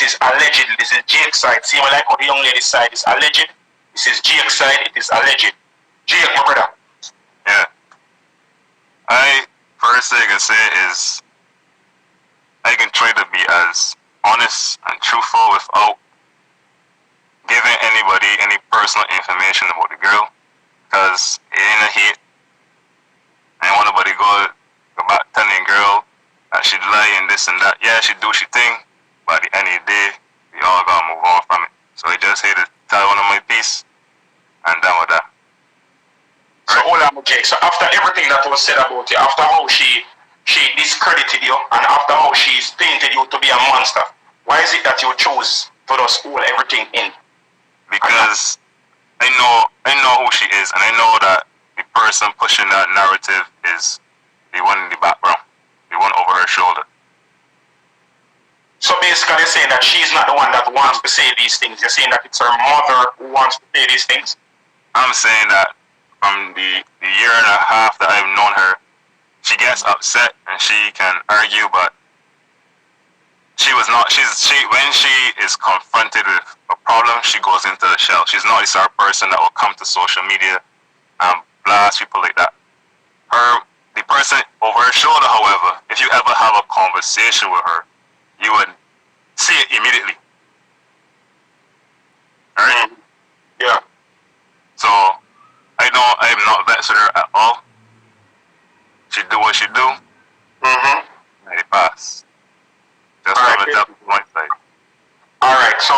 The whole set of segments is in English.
is allegedly. This is Jake's side. See, like how the young lady's side is alleged. This is Jake's side. It is alleged. Jake, my brother. Yeah. First thing I can say is I can try to be as honest and truthful without giving anybody any personal information about the girl, because it ain't a hate. I don't want nobody go back telling the girl that she'd lie and this and that. Yeah, she do she thing, but at the end of the day, we all gotta move on from it. So I just hate to tell one of my piece and done with that. So hold on, Jake. So after everything that was said about you, after how she discredited you, and after how she's painted you to be a monster, why is it that you chose to just hold everything in? Because I know who she is, and I know that the person pushing that narrative is the one in the background, the one over her shoulder. So basically, you're saying that she's not the one that wants to say these things. You're saying that it's her mother who wants to say these things. I'm saying that from the year and a half that I've known her, she gets upset and she can argue, but when she is confronted with a problem, she goes into the shell. She's not the sort of person that will come to social media and blast people like that. The person over her shoulder, however, if you ever have a conversation with her, you would see it immediately. Alright? Yeah. So I'm not vexed with her at all. She do what she do. Mm-hmm. And it pass. Just want to tell people my side. Alright, so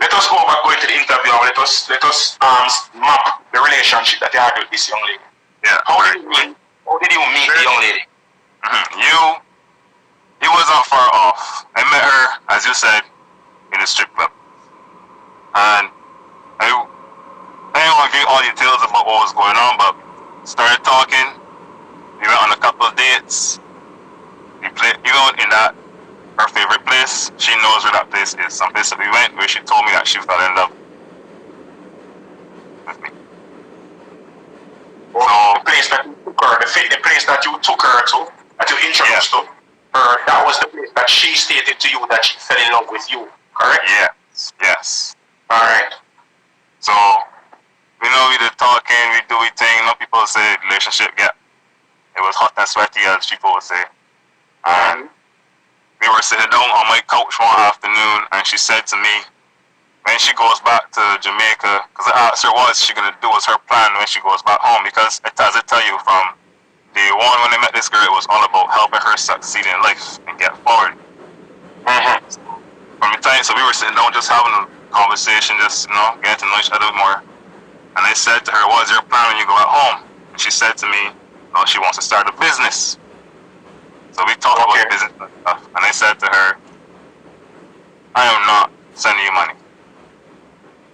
let us go back going to the interview and let us map the relationship that you had with this young lady. Yeah. How did you meet the young lady? Mm-hmm. You wasn't far off. I met her, as you said, in a strip club. And I don't want to give all details about what was going on, but started talking. We went on a couple of dates. We played, in that her favorite place. She knows where that place is. Some place that we went where she told me that she fell in love with me. So the place that you took her, the place that you took her to, that you introduced to her, that was the place that she stated to you that she fell in love with you, correct? Yes. Alright. So, we did talking, we do we thing. No people say relationship, it was hot and sweaty, as people would say. And we were sitting down on my couch one afternoon, and she said to me, when she goes back to Jamaica, because I asked her what she going to do, was her plan when she goes back home, because as I tell you, from day one when I met this girl, it was all about helping her succeed in life and get forward. From the time, so we were sitting down just having a conversation, just, getting to know each other more. And I said to her, what's your plan when you go back home? And she said to me, she wants to start a business. So we talked about business and stuff. And I said to her, I am not sending you money.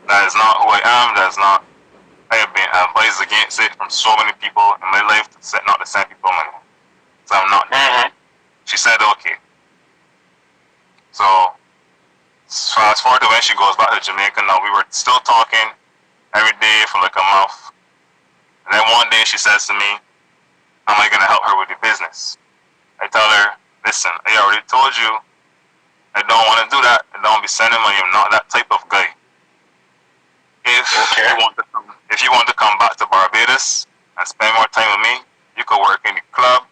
That is not who I am. I have been advised against it from so many people in my life not to send people money. So I'm not doing it. She said, okay. So fast forward to when she goes back to Jamaica now, we were still talking every day for like a month. And then one day she says to me, am I going to help her with the business? I tell her, listen, I already told you I don't want to do that. I don't be sending money. I'm not that type of guy. If you want to come back to Barbados and spend more time with me, you could work in the club.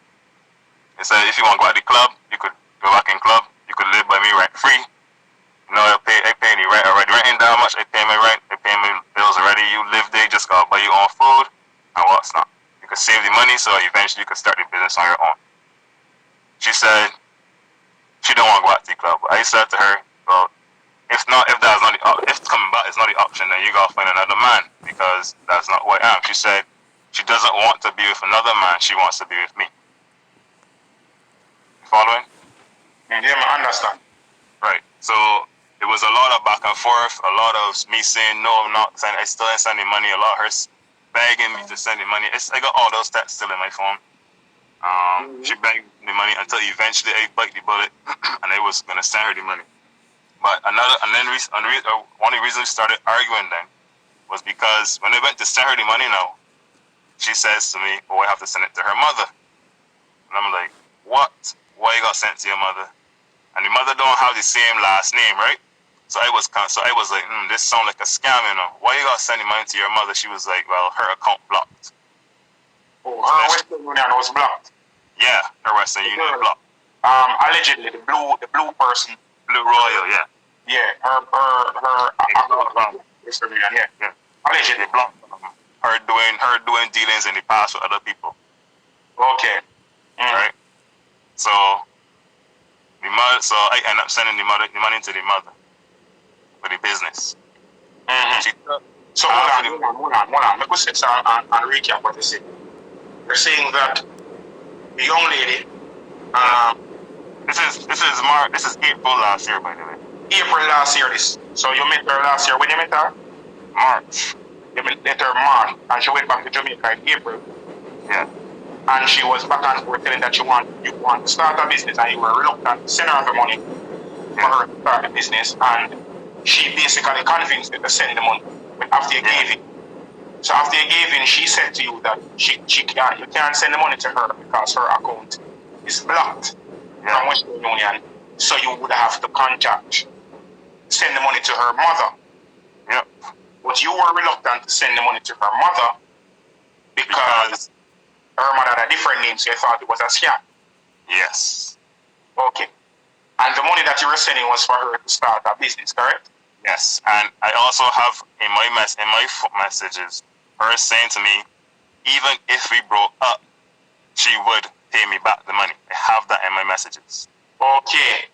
I said, if you want to go to the club, you could go back in club. You could live by me rent free. I pay the rent already. Rent ain't that much. I pay my rent. I pay my bills already. You live there, just gotta buy your own food and what's not. You could save the money so eventually you could start the business on your own. She said she don't want to go out to the club. I said to her, well, if coming back is not the option, then you gotta find another man, because that's not who I am. She said she doesn't want to be with another man. She wants to be with me. You following? Yeah, I understand. Right. So it was a lot of back and forth, a lot of me saying no, I'm not sending. I still ain't sending money. A lot of her begging me to send the money. I got all those texts still in my phone. She begged me money until eventually I bite the bullet and I was gonna send her the money. But one of the reasons we started arguing then was because when I went to send her the money now, she says to me, I have to send it to her mother. And I'm like, what? Why you got sent to your mother? And the mother don't have the same last name, right? So I was like, this sound like a scam, you know. Why you gotta send the money to your mother? She was like, well, her account blocked. Oh, her Western Union was blocked. Yeah, her Western Union blocked. Allegedly, the blue person, Blue Royal, yeah. Yeah, her account, Western Union, yeah. Allegedly blocked. Her doing dealings in the past with other people. Okay. Right. So I end up sending the money to the mother for the business. So hold on. Let me sit and recap what you said. You're saying that the young lady, this is April last year, by the way. April last year, this. So you met her last year. When you met her? March. You met her March, and she went back to Jamaica in April. Yeah. And she was back and forth telling that you want to start a business, and you were reluctant to send her the money for her to start the business, and she basically convinced you to send the money after you gave it. So after you gave in, she said to you that you can't send the money to her because her account is blocked from Western Union. So you would have to send the money to her mother. Yep. But you were reluctant to send the money to her mother because her mother had a different name, so you thought it was a scam. Yes. Okay. And the money that you were sending was for her to start a business, correct? Yes. And I also have in my messages her saying to me, even if we broke up, she would pay me back the money. I have that in my messages. Okay.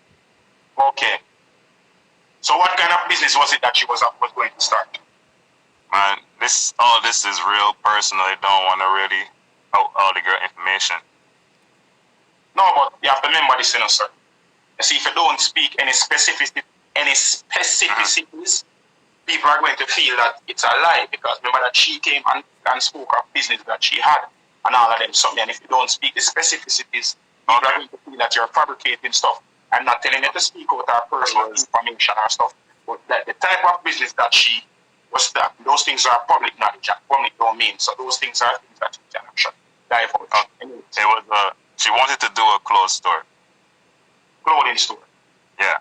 So what kind of business was it that she was going to start? Man, all this is real personal. I don't want to really out all the girl information. No, but you have to remember this, sir. You see, if you don't speak any specificities, people are going to feel that it's a lie, because remember that she came and spoke of business that she had and all of them something. And if you don't speak the specificities, people are going to feel that you're fabricating stuff. I'm not telling you to speak out her personal information or stuff, but that the type of business that she was that, those things are public knowledge and public domain. So those things are things that you can actually divulge. She wanted to do a clothing store. Yeah.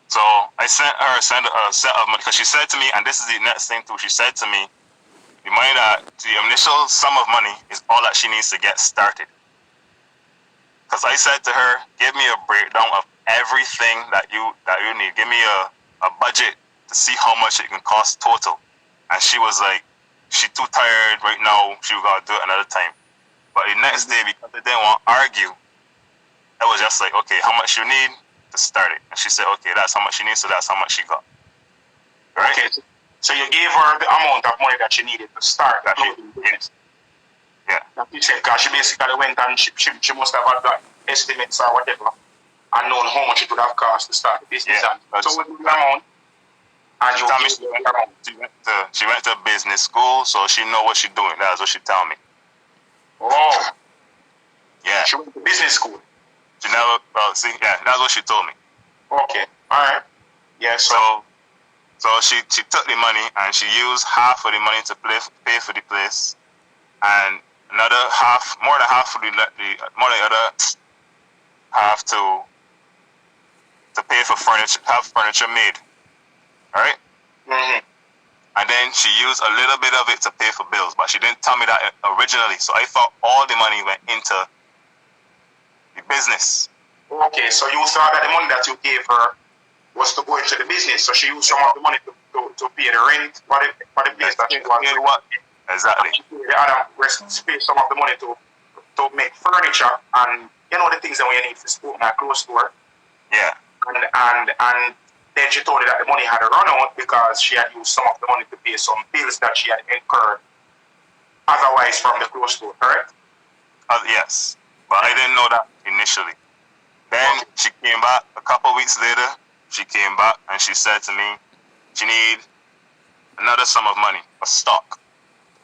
So I sent her a set of money, because she said to me, and this is the next thing too, she said to me, the initial sum of money is all that she needs to get started. Because I said to her, give me a breakdown of everything that you need. Give me a budget to see how much it can cost total. And she was like, she's too tired right now, she got to do it another time. But the next day, because they didn't want to argue, I was just like, okay, how much you need to start it? And she said, okay, that's how much she needs, so that's how much she got. Right? Okay, so you gave her the amount of money that she needed to start that business. Yeah. That you said, because she basically went and she must have had estimates or whatever, and known how much it would have cost to start the business. Yeah. So with the amount, and you gave her the amount. She went to business school, so she know what she's doing. That's what she tell me. Oh. Yeah. She went to business school. She never, that's what she told me. Okay. Alright. Yeah, so she took the money and she used half of the money to pay for the place, and another half, more than the other half to pay for furniture, have furniture made. Alright? And then she used a little bit of it to pay for bills, but she didn't tell me that originally. So I thought all the money went into the business. Okay, so you thought that the money that you gave her was to go into the business, so she used some of the money to pay the rent for the place that she was. Exactly. The other rest pay some of the money to make furniture and the things that we need to open a clothes store. Yeah. And then she told you that the money had run out because she had used some of the money to pay some bills that she had incurred otherwise from the clothes store, correct? Yes, but I didn't know that initially. Then she came back a couple weeks later. She came back and she said to me, she need another sum of money for stock.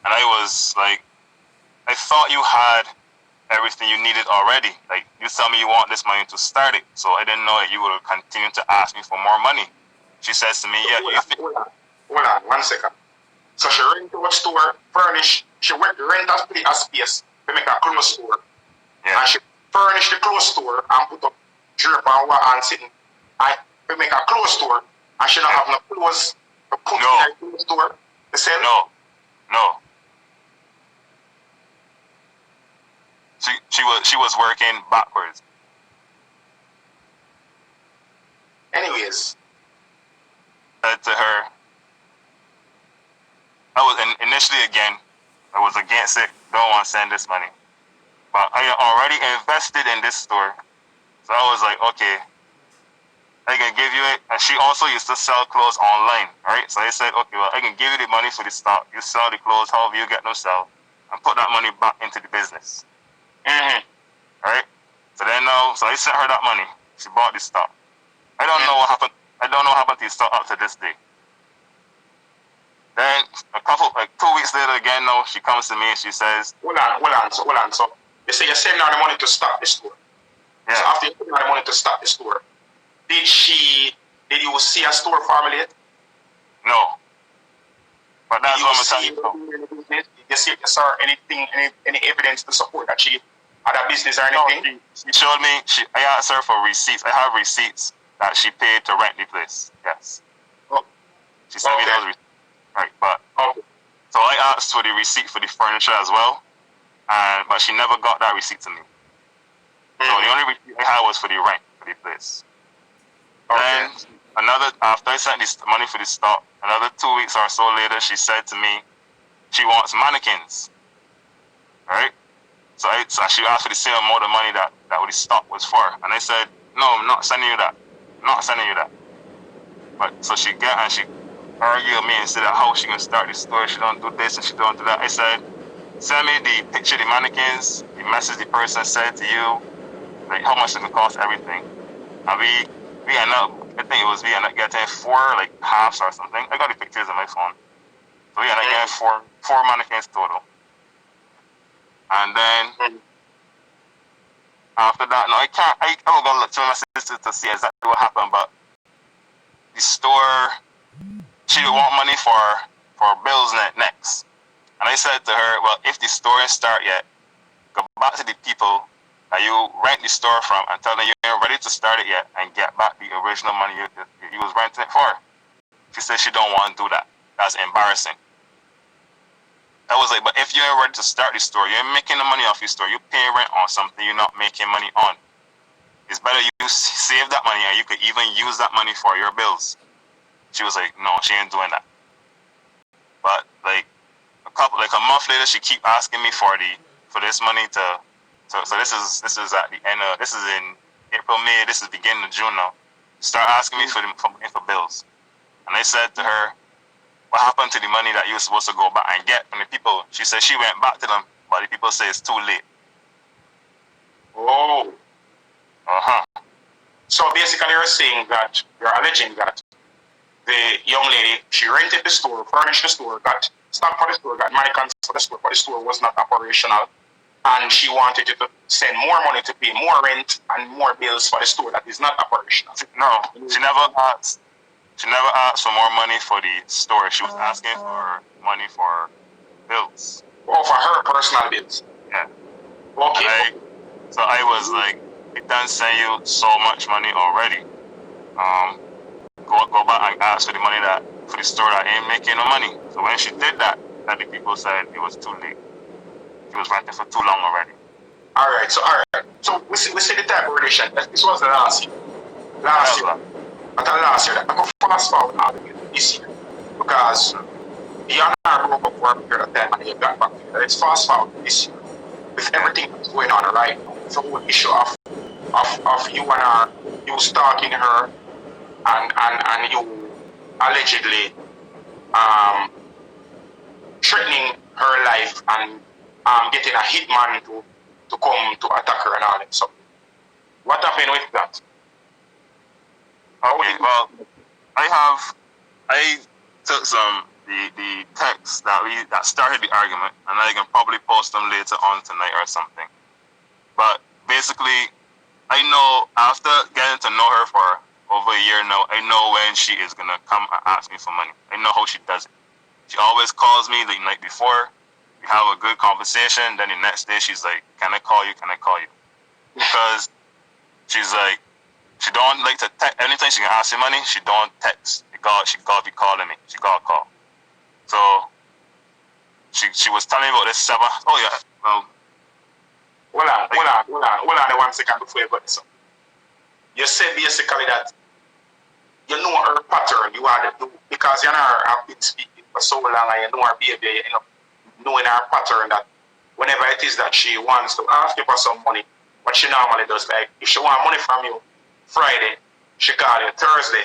And I was like, I thought you had everything you needed already. Like, you tell me you want this money to start it. So I didn't know that you would continue to ask me for more money. She says to me, hold on, 1 second. So she rent to a store, furnish, she rent a space to make a clothes store. Yeah. And she furnished the clothes store and put up drip and what and sitting. To make a clothes store, And she don't have no clothes to put in her clothes store to sell? No. She was working backwards. Anyways. Said to her, I was initially I was against it, don't want to send this money. But I already invested in this store. So I was like, okay, I can give you it. And she also used to sell clothes online, right? So I said, okay, well, I can give you the money for the stock. You sell the clothes, however you get them sell, and put that money back into the business. Right? So I sent her that money. She bought the stock. I don't know what happened. I don't know what happened to the stock up to this day. Then 2 weeks later again, she comes to me and she says, Hold on. So you say you send her the money to start the store. Yeah. So after you send her the money to start the store, did you see a store family yet? No. But that's what I'm telling you. Did you see any evidence to support that she had a business or anything? No, she showed me. I asked her for receipts. I have receipts that she paid to rent the place. Yes. Oh. She sent me those receipts. Right, but so I asked for the receipt for the furniture as well, but she never got that receipt to me. So the only receipt I had was for the rent for the place. Then after I sent this money for the stock, another 2 weeks or so later, she said to me she wants mannequins. Right? So she asked for the same amount of money that the stock was for, and I said, no, I'm not sending you that. I'm not sending you that. But so she argued with me and said that how she can start the store, she don't do this and she don't do that. I said, send me the picture of the mannequins, the message the person said to you, like how much it would cost, everything. And we end up getting 4 halves or something. I got the pictures on my phone. So we end up getting four mannequins total. And then after that, I will go look through my sister to see exactly what happened, but the store, she would want money for bills next. And I said to her, well, if the store ain't start yet, go back to the people that you rent the store from and tell them you ain't ready to start it yet and get back the original money you was renting it for. She said she don't want to do that. That's embarrassing. I was like, but if you ain't ready to start the store, you ain't making the money off your store, you pay rent on something you're not making money on. It's better you save that money and you could even use that money for your bills. She was like, no, she ain't doing that. But a month later, she keep asking me for this money so this is at the end of, this is in April, May, this is beginning of June now. Start asking me for bills. And I said to her, what happened to the money that you were supposed to go back and get from the people? She said she went back to them, but the people say it's too late. Oh. So basically you're alleging that the young lady, she rented the store, furnished the store, got stock for the store, got mannequins for the store, but the store was not operational. And she wanted you to send more money to pay more rent and more bills for the store that is not operational. No, she never asked. She never asked for more money for the store. She was asking for money for bills. Oh, for her personal bills? Yeah. Okay. So I was like, it done send you so much money already. Go back and ask for the money for the store that ain't making no money. So when she did that, the people said it was too late. She was renting for too long already. Alright. So we see the type of relation. This was the last year. Last year. I go fast forward this year. Because the honor broke up for a period of time and he got back together. Let's fast forward this year. With everything that's going on right now. It's a whole issue of you and her, you stalking her and you allegedly threatening her life and getting a hitman to come to attack her and all that. So what happened with that? Okay, well, I took the texts that started the argument, and I can probably post them later on tonight or something. But basically, I know after getting to know her for over a year now, I know when she is gonna come and ask me for money. I know how she does it. She always calls me the night before. We have a good conversation. Then the next day, she's like, "Can I call you? Can I call you?" Because she's like, She don't like to text. Anytime she can ask you money, she don't text. She got be calling me. She got a call. So she was telling me about this 7. Oh yeah. Well, hold on 1 second before you go this up. You said basically that you know her pattern. You are the because you know her have been speaking for so long and you know her behavior. You end up knowing her pattern that whenever it is that she wants to ask you for some money, what she normally does, like if she want money from you Friday, she call you Thursday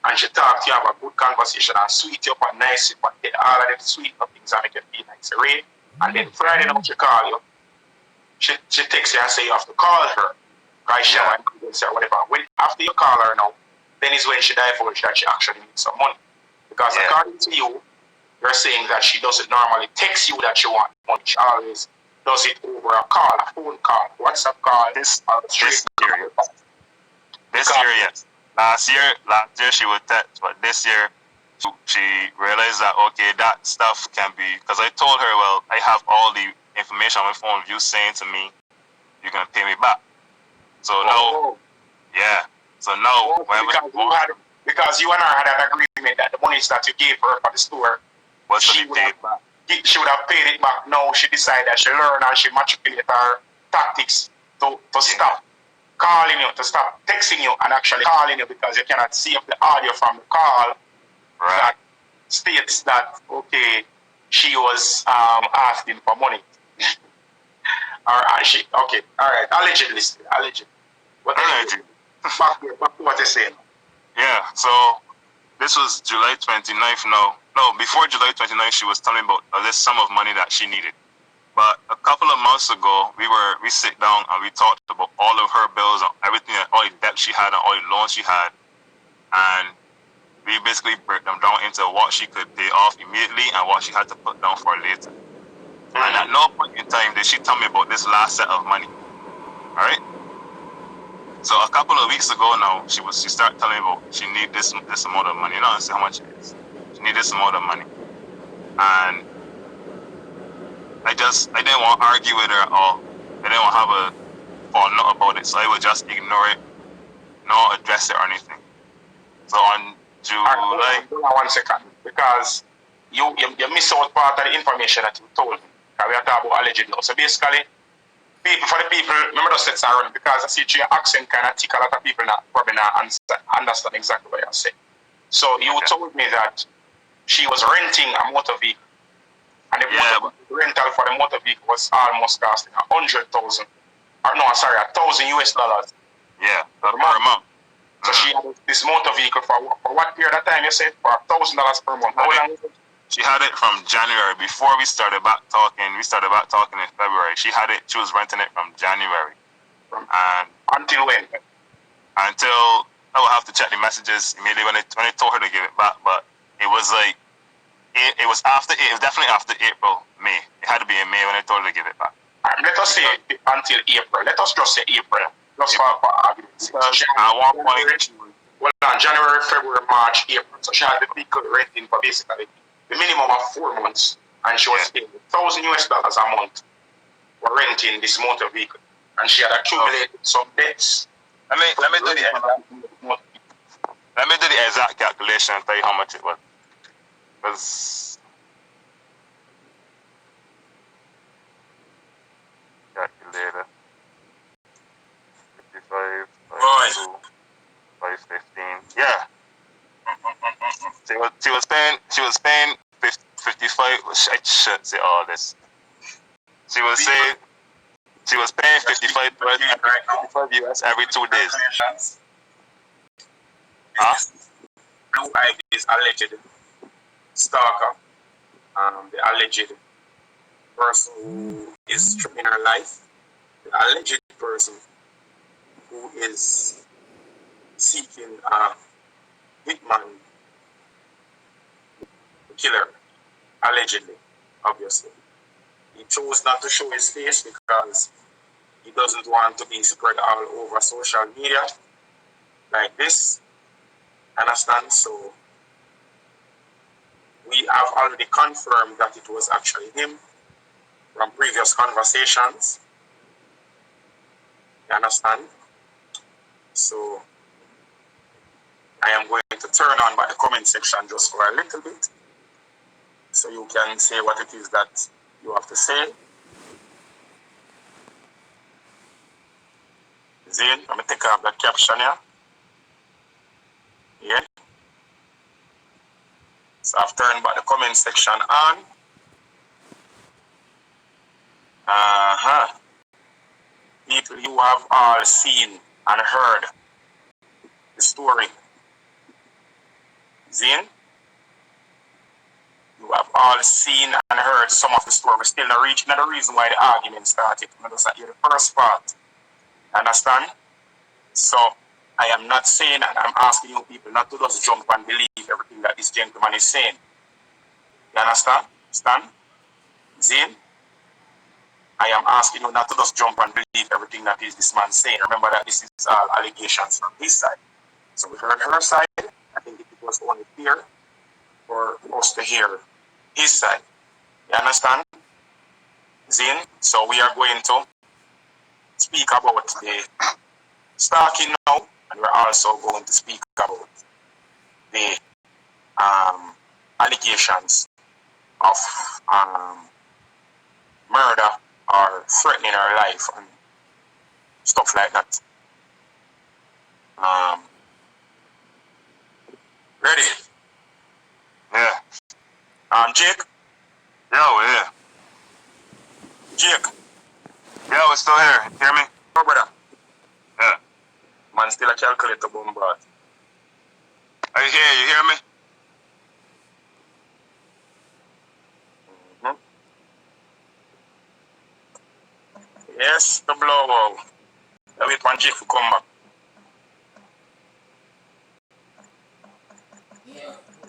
and she talk to you, have a good conversation and sweet you up and nice you, but get all of the sweet things and make you feel nice, right? And then Friday night she call you, she texts you and say you have to call her. Because she or whatever. When after you call her now, then is when she divulges that she actually needs some money. Because according to you, you're saying that she doesn't normally text you that she wants money. She always does it over a call, a phone call, WhatsApp call. This year, yes. Last year she would text, but this year she realized that okay, that stuff can be, because I told her, well, I have all the information on my phone of you saying to me, you're gonna pay me back. So now, yeah. So now, because you and her had an agreement that the money that you gave her for the store, she would have paid it back. Now she decided that she learned and she manipulated her tactics to stop calling you, to stop texting you and actually calling you, because you cannot see up the audio from the call that states that okay, she was asking for money. Alright, okay, alright, allegedly. What back to what you're saying. Yeah, so this was July 29th now. No, before July 29th, she was telling me about this sum of money that she needed. But a couple of months ago, we sit down and we talked about all of her bills and everything, all the debt she had and all the loans she had. And we basically break them down into what she could pay off immediately and what she had to put down for later. And at no point in time did she tell me about this last set of money. Alright? So a couple of weeks ago now, she started telling me about she need this amount of money. You know, I say how much it is. She need this amount of money. And I didn't want to argue with her at all. I didn't want to have a fall note about it, so I would just ignore it, not address it or anything. So on July... Hold on 1 second, because you miss out part of the information that you told me. We are talking about alleged now. So basically, for the people, remember those sets are running, because I see your accent kind of tick a lot of people probably not understand exactly what you're saying. So you told me that she was renting a motor vehicle, and the rental for the motor vehicle was almost costing $100,000. Or no, sorry, $1,000 US. Yeah, per month. So she had this motor vehicle for what period of time? You said for $1,000 per month. How long? She had it from January. Before we started back talking in February. She was renting it from January. And until when? Until I will have to check the messages immediately when I told her to give it back. But it was like it was definitely after April, May. It had to be in May when I told her to give it back. Let us say until April. Let us just say April. Just for argument's sake. At one point, January, February, March, April. So she had the vehicle renting for basically the minimum of 4 months, and she was paying $1,000 US a month for renting this motor vehicle, and she had accumulated some debts. Let me do the exact calculation and tell you how much it was. Because calculator 55 515. Yeah. She was paying 55. I should say all this. She was paying 55 US every 2 days. Huh? Blue Ivy is alleged stalker, the alleged person who is threatening her life, the alleged person who is seeking a hitman killer, allegedly, obviously. He chose not to show his face because he doesn't want to be spread all over social media like this. Understand? So we have already confirmed that it was actually him from previous conversations. You understand? So I am going to turn on by the comment section just for a little bit, so you can say what it is that you have to say. Zane, let me take off that caption here. Yeah. So I've turned back the comment section on. People, you have all seen and heard the story. Zane, you have all seen and heard some of the story. We're still not reaching the reason why the argument started. I'm just hear the first part. Understand? So I am not saying that I'm asking you people not to just jump and believe everything that this gentleman is saying. You understand? Stand? Zane? I am asking you not to just jump and believe everything that is this man saying. Remember that this is all allegations from his side. So we heard her side. I think it was only fair for us to hear his side. You understand? Zane? So we are going to speak about the stalking now, and we're also going to speak about the allegations of murder or threatening her life and stuff like that. Ready? Yeah. Jake? Yo, yeah. Jake? Yo, it's still here. You hear me? Oh, brother. Yeah. Man, still a calculator bombard. Are you here? You hear me? Mm-hmm. Yes, the blowout. I wait for Jake to come back.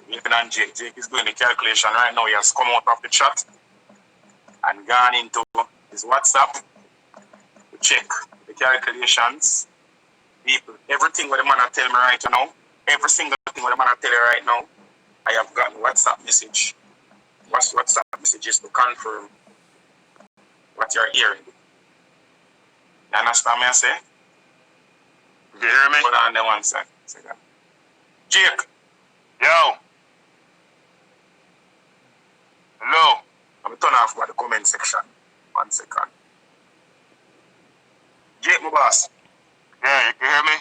Even on Jake. Jake is doing the calculation right now. He has come out of the chat and gone into his WhatsApp to check the calculations. People, everything what the man tell me right now, every single thing what the man tell you right now, I have gotten WhatsApp message. WhatsApp messages to confirm what you're hearing. You understand me I say? You hear me? Hold on there 1 second. Jake. Yo. Hello. I'm turn off by the comment section. 1 second. Jake, my boss. Yeah, you can hear me?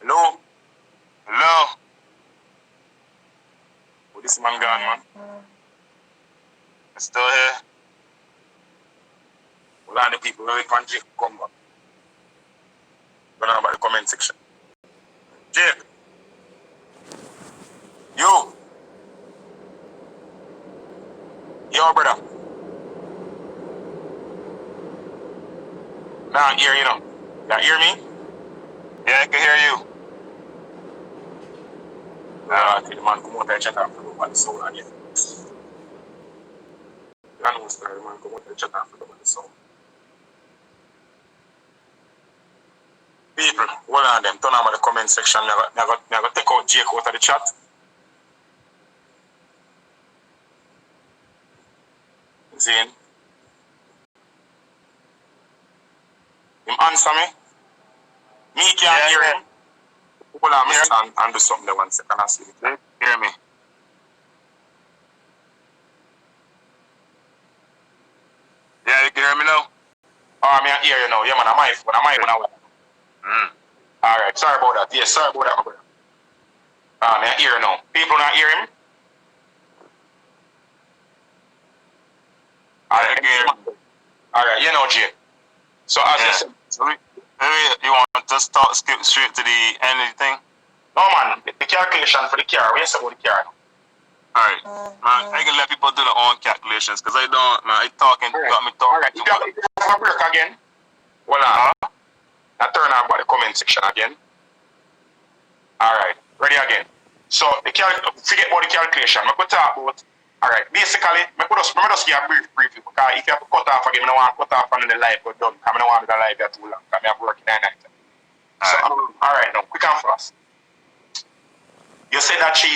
Hello? Hello. Oh, this man gone, man. It's still here. Hold on the people wait for Jake to come back. Turn on by the comment section. Jake. You. Yo, brother. Now I hear you know. You hear me? Yeah, I can hear you. The man come out and chat after the sound again. You know, the man come out and chat after the sound. People, hold on them. Turn on the comment section. Never take out Jake out of the chat. Zane. Him answer me. Me can't hear him. Hold on, Mr. And do something there 1 second and see it. Hear me? Yeah, you can hear me now? Oh, I hear you now. Yeah, man, I'm my phone. Alright, sorry about that. Yes, sorry about that, my brother. I hear you now. People not hear him? Alright, you know, Jay. So, as you said, maybe you want to start skip straight to the end of the thing? no, man, the calculation for the car. What you say about the car? Alright, man, I can let people do their own calculations because I don't, man, got me talking. Alright, you got a break again. Hold on. Now turn on by the comment section again. Alright, ready again. So, forget about the calculation. I'm going to talk about, alright, basically, let me just give a brief because if you have to cut off again, I don't want to cut off and the live go done. I don't want the live too long because I'm working at night. So, alright, now, quick and fast. You said that she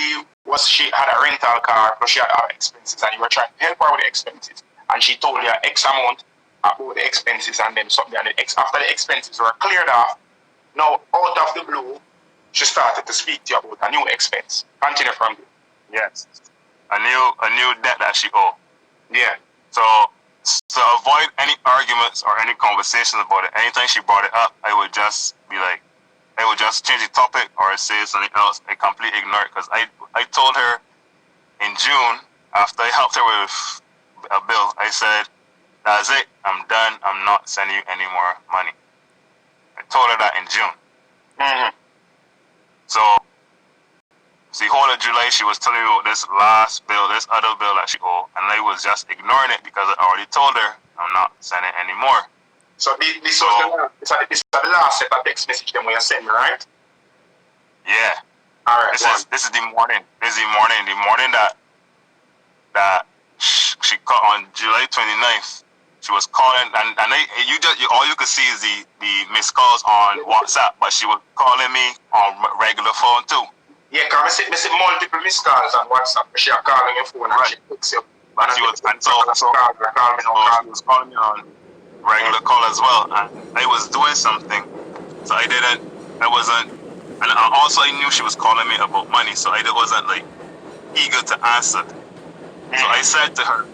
had a rental car, plus she had other expenses, and you were trying to help her with the expenses. And she told you X amount about the expenses, and then something, and after the expenses were cleared off, now out of the blue, she started to speak to you about a new expense. Continue from there. Yes. A new debt that she owed. Yeah. So to avoid any arguments or any conversations about it, anytime she brought it up, I would just be like, I would just change the topic or say something else. I completely ignore it because I told her in June, after I helped her with a bill, I said, that's it, I'm done, I'm not sending you any more money. I told her that in June. Mm-hmm. So the whole of July, she was telling me about this last bill, this other bill that she owed, and I was just ignoring it because I already told her I'm not sending any more. So this was the last set of text message them when you sent me, right? Yeah. All right. This is the morning. This is the morning. The morning that she called on July 29th. She was calling, and all you could see is the missed calls on WhatsApp, but she was calling me on regular phone too. Yeah, because I see multiple missed calls on WhatsApp. She are calling your phone and she picks you. But she was calling me on regular call as well, and I was doing something, so I wasn't, and also I knew she was calling me about money, so I wasn't like eager to answer. So I said to her,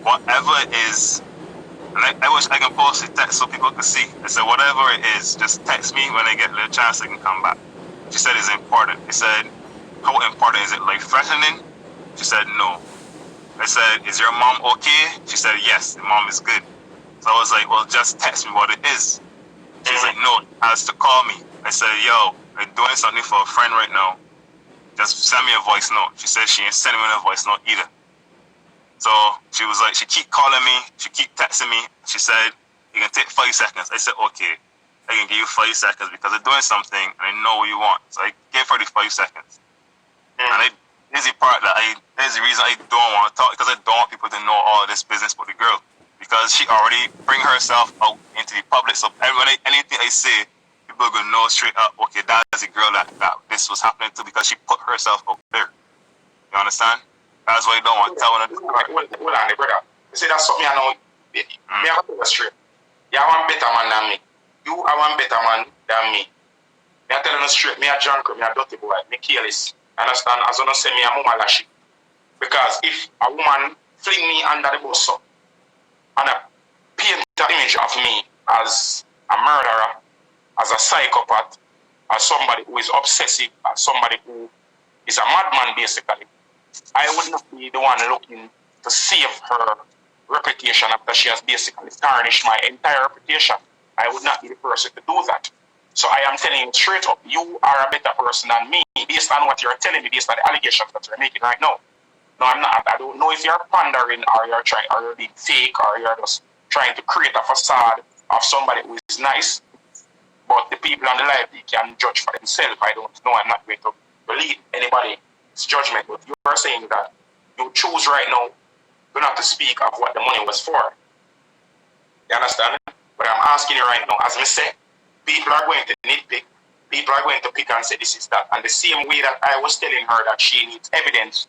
whatever it is, and I wish I can post the text so people could see. I said, whatever it is, just text me when I get a chance I can come back. She said it's important. I said, how important is it? Like threatening? She said, no. I said, is your mom okay? She said, yes, the mom is good. So I was like, well, just text me what it is. She's like, no, she has to call me. I said, yo, I'm doing something for a friend right now. Just send me a voice note. She said she ain't sending me a voice note either. So she was like, she keep calling me, she keep texting me. She said, you can take 5 seconds. I said, okay, I can give you 5 seconds because I'm doing something and I know what you want. So I gave her the 5 seconds. And this is the part that there's the reason I don't want to talk, because I don't want people to know all this business with the girl. Because she already bring herself out into the public. So anything I say, people are going to know straight up, okay, that's the girl that this was happening to, because she put herself out there. You understand? That's why I don't want to tell one of this part. Hold on, brother. You see, that's something I know. Me have to tell you straight. You are one better man than me. You are one better man than me. Me are telling you straight, me a drunk, me a dirty boy, me careless. Understand? As I don't say me a mama lashy. Because if a woman fling me under the bus up and paint an image of me as a murderer, as a psychopath, as somebody who is obsessive, as somebody who is a madman basically, I would not be the one looking to save her reputation after she has basically tarnished my entire reputation. I would not be the person to do that. So I am telling you straight up, you are a better person than me based on what you're telling me, based on the allegations that you're making right now. No, I'm not. I don't know if you're pandering or you're being fake or you're just trying to create a facade of somebody who is nice. But the people on the live, they can judge for themselves. I don't know. I'm not going to believe anybody's judgment. But you are saying that you choose right now not to speak of what the money was for. You understand? But I'm asking you right now, as I say, people are going to nitpick. People are going to pick and say this is that. And the same way that I was telling her that she needs evidence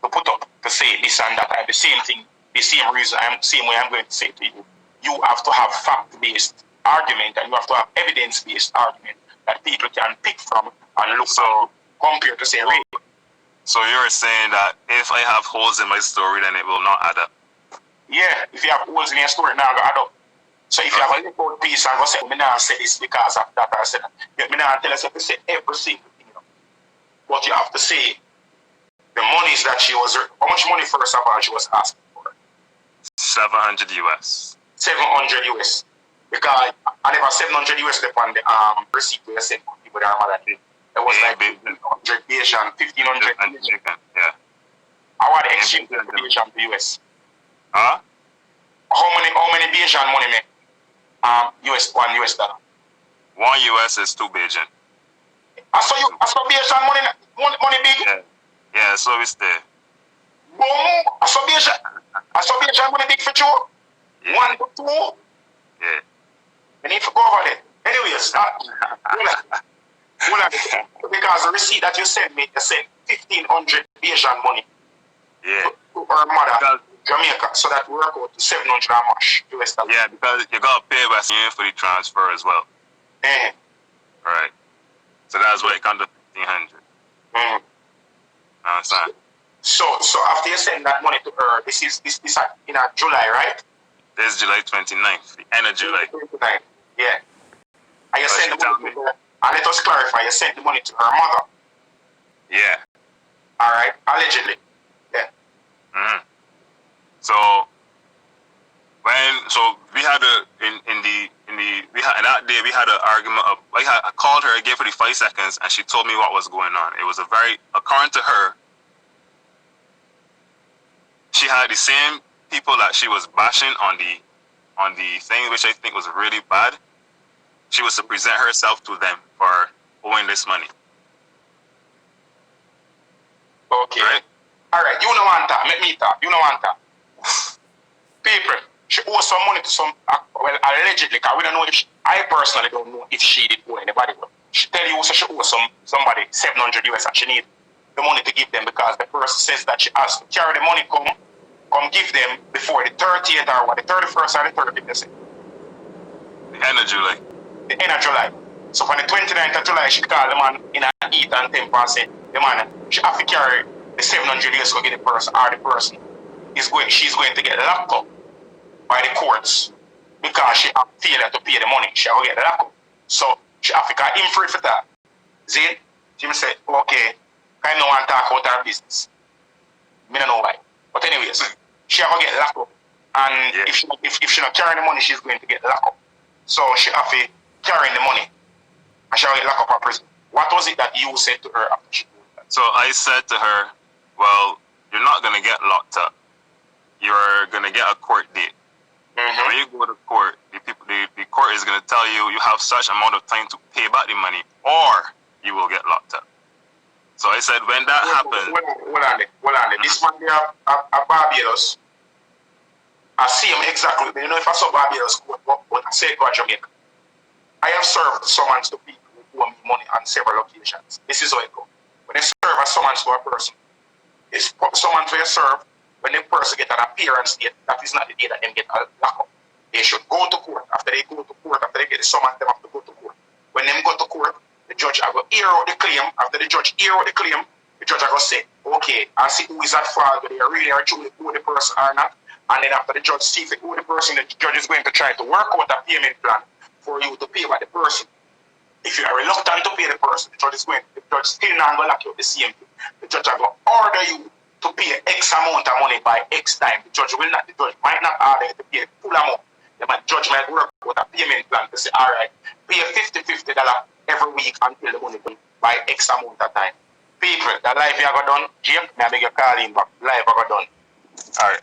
to put up to say this and that, and the same thing, the same reason, same way I'm going to say to you, you have to have fact-based argument and you have to have evidence-based argument that people can pick from and look compared to say rape. So you're saying that if I have holes in my story, then it will not add up? Yeah, if you have holes in your story, now go add up. So if you have a little piece and go say, me now say this because of that, I said that. Me now tell us to say every single thing. But you have to say the monies that she was, how much money first of all she was asking for? 700 US. 700 US. Because I never 700 US on the receipt we sent to people that are mad at me. It was like 100 Asian, 1500 Asian. Yeah. I want the exchange from Asian to US. Huh? How many Asian money make? $1 US. 1 US is 2 Bajan. I saw Asian money big. Yeah, so it's there. Boom! I saw Asian money big for you. 1 to 2. Yeah. I need to go over there. Anyways, because the receipt that you sent me, you sent 1,500 Asian money. Yeah. To her mother, Jamaica, so that we work out to 700 and much US dollars. Yeah, because you got to pay by for the transfer as well. Eh. Right. So that's why it come to 1,500. Mm. Understand? So after you send that money to her, this in July, right? This is July 29th, the end of July. 29. Yeah. And you So send she the tell money me, to her. And let us clarify, you sent the money to her mother. yeah. Alright? Allegedly. Yeah. Mm-hmm. So we had that day we had an argument of I called her, I gave her the 5 seconds, and she told me what was going on. It was according to her, she had the same people that she was bashing on the thing, which I think was really bad. She was to present herself to them for owing this money. Okay. Right? Alright, you don't want that. Make me talk. You don't want that. People, she owes some money to some, well, allegedly, because we don't know I personally don't know if she did owe anybody. She tell you so she owes somebody 700 US and she need the money to give them because the person says that she has to carry the money, come give them before the 30th or what, the 31st or the 30th, they say. The end of July. The end of July. So for the 29th of July, she called the man in a heat and temper and say, the man, she have to carry the 700 US to get the person, or the person she's going to get locked up by the courts because she have failure to pay the money. She will get locked up. So she have to get him free for that. See? She said, okay, I don't want to talk about her business. I don't know why. But anyways, she will get locked up. And if she not carrying the money, she's going to get locked up. So she have to carry the money. And she will get locked up in prison. What was it that you said to her after she did that? So I said to her, well, you're not going to get locked up. You're going to get a court date. Mm-hmm. When you go to court, the court is going to tell you have such amount of time to pay back the money, or you will get locked up. So I said, when that happens... Hold on. Mm-hmm. This man there at Barbados, I see him exactly. You know, if I saw Barbados court, what I say to Jamaica, I have served summons to people who owe me money on several occasions. This is how it goes. When they serve a summons to a person, it's summons where you serve. When the person get an appearance date, that is not the day that they get a lock up. They should go to court. After they go to court, after they get the summons, they have to go to court. When they go to court, the judge will hear out the claim. After the judge hear out the claim, the judge will say, okay, and see who is at fault, whether they really are truly owe the person or not. And then after the judge sees it owe the person, the judge is going to try to work out a payment plan for you to pay by the person. If you are reluctant to pay the person, the judge still not going to lock you up the same thing. The judge will order you to pay X amount of money by X time. The judge might not order you to pay full amount. The judge might work with a payment plan to say, all right, pay $50 every week until the money comes by X amount of time. People, the life you have done, Jim, may I beg you call in back. Life you have done. All right.